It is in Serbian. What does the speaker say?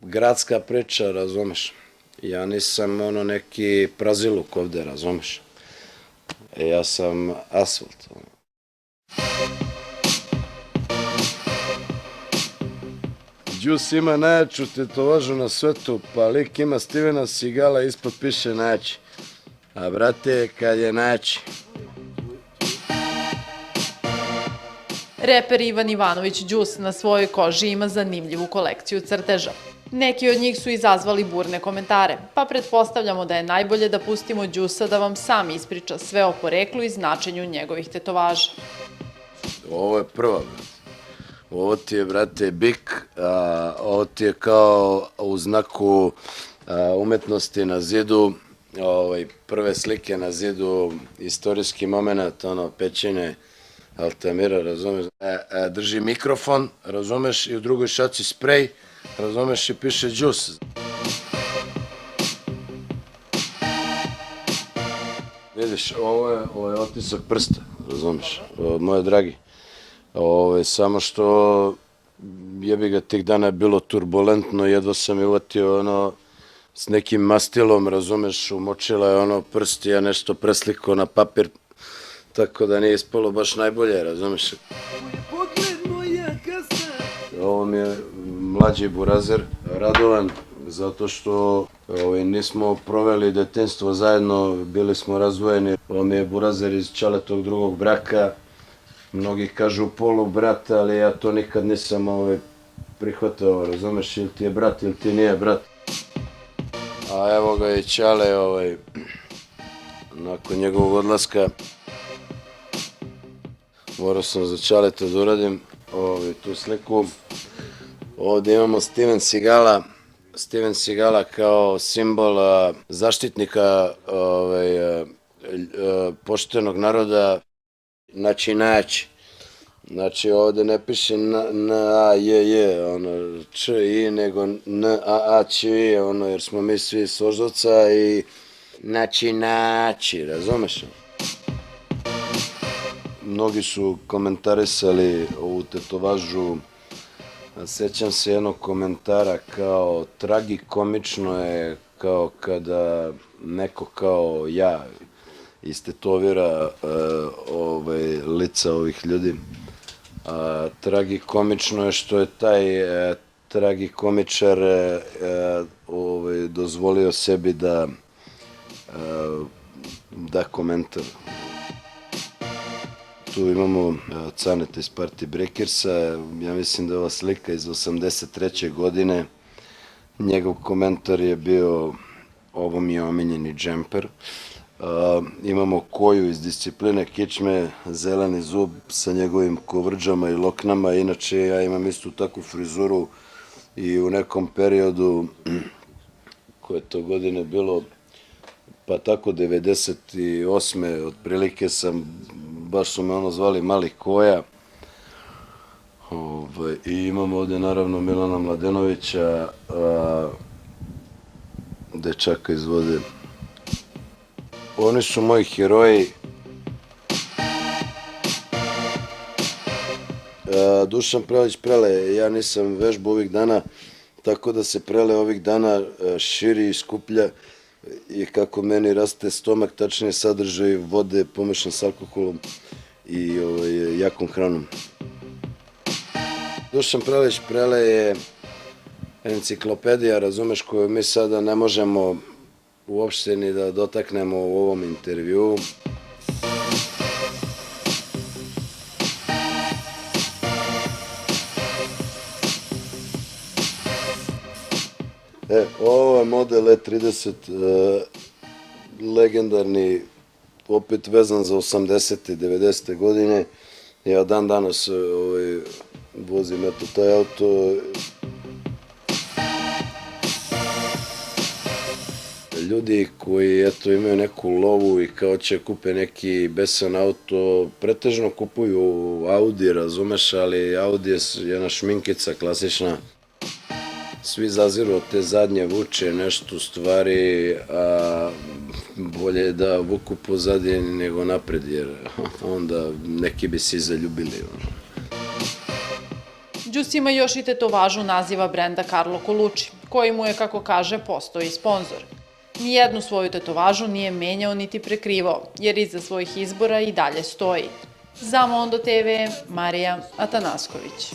gradska priča, razumeš. Ja nisam neki praziluk ovde, razumeš. Ja sam asfalt. Đus ima najjaču tetovažu na svetu, pa lik ima Stevena Seagala, ispod piše najjači. A brate, kad je najjači. Reper Ivan Ivanović Đus na svojoj koži ima zanimljivu kolekciju crteža. Neki od njih su izazvali burne komentare, pa pretpostavljamo da je najbolje da pustimo Đusa da vam sam ispriča sve o poreklu i značenju njegovih tetovaža. Ovo je prva, brate. Ovo ti je, brate, bik, ovo ti je kao u znaku umetnosti na zidu, prve slike na zidu, istorijski moment, pećine Altamira, razumeš? Drži mikrofon, razumeš, i u drugoj šaci sprej, razumeš, i piše Đus. Vidiš, ovo je otisak prsta, razumeš, moje dragi. Samo što jebi ga tih dana je bilo turbulentno, jedva sam je uvatio s nekim mastilom, razumeš, umočila je prst i ja nešto preslikao na papir, tako da nije ispalo baš najbolje, razumeš. Ovo mi je mlađi burazer, Radovan, zato što nismo proveli detinjstvo zajedno, bili smo razdvojeni. Ovo mi je burazer iz Čaletog drugog braka. Mnogi kažu polu brat, ali ja to nikad nisam prihvatao, razumeš, ili ti je brat ili ti nije brat. A evo ga i Čale, nakon njegovog odlaska, morao sam za Čaleta da uradim tu sliku. Ovdje imamo Steven Seagala kao simbol zaštitnika poštenog naroda, znači najjači. Znači ovde ne piše N-A-J-J, Č-I, nego N-A-A-Č-I, jer smo mi svi iz Voždovca i znači, razumeš? Mnogi su komentarisali ovu tetovažu, sećam se jednog komentara kao tragikomično je kao kada neko kao ja istetovira lica ovih ljudi. Tragikomično je što je taj tragikomičar dozvolio sebi da komentar. Tu imamo Caneta iz Party Breakersa, ja mislim da je ova slika iz 83. godine. Njegov komentar je bio: ovo mi je omiljeni džemper. Imamo Koju iz Discipline kičme, zeleni zub sa njegovim kovrđama i loknama. Inače, ja imam istu takvu frizuru i u nekom periodu, koje to godine bilo, pa tako 98. otprilike baš su me zvali Mali Koja. I imamo ovde naravno Milana Mladenovića, dečaka iz Vode. Oni su moji heroji. Dušan Prelić Prele, ja nisam vežbao ovih dana, tako da se Prele ovih dana širi i skuplja i kako meni raste stomak, tačnije sadržaj vode pomešan s alkoholom i jakom hranom. Dušan Prelić Prele je enciklopedija, razumeš, koju mi sada ne možemo uopšte ni da dotaknemo u ovom intervjuu. Ovo je model E30, legendarni, opet vezan za 80. i 90. godine. Ja dan danas vozim taj auto. Ljudi koji imaju neku lovu i kao će kupe neki besan auto, pretežno kupuju Audi, razumeš, ali Audi je jedna šminkica klasična. Svi zaziru od te zadnje vuče nešto u stvari, a bolje je da vuku pozadije nego napred, jer onda neki bi se zaljubili. Đus ima još i tetovažu naziva brenda Carlo Colucci, koji mu je, kako kaže, postao i sponzor. Nijednu svoju tetovažu nije menjao niti prekrivao, jer iza svojih izbora i dalje stoji. Za Mondo TV, Marija Atanasković.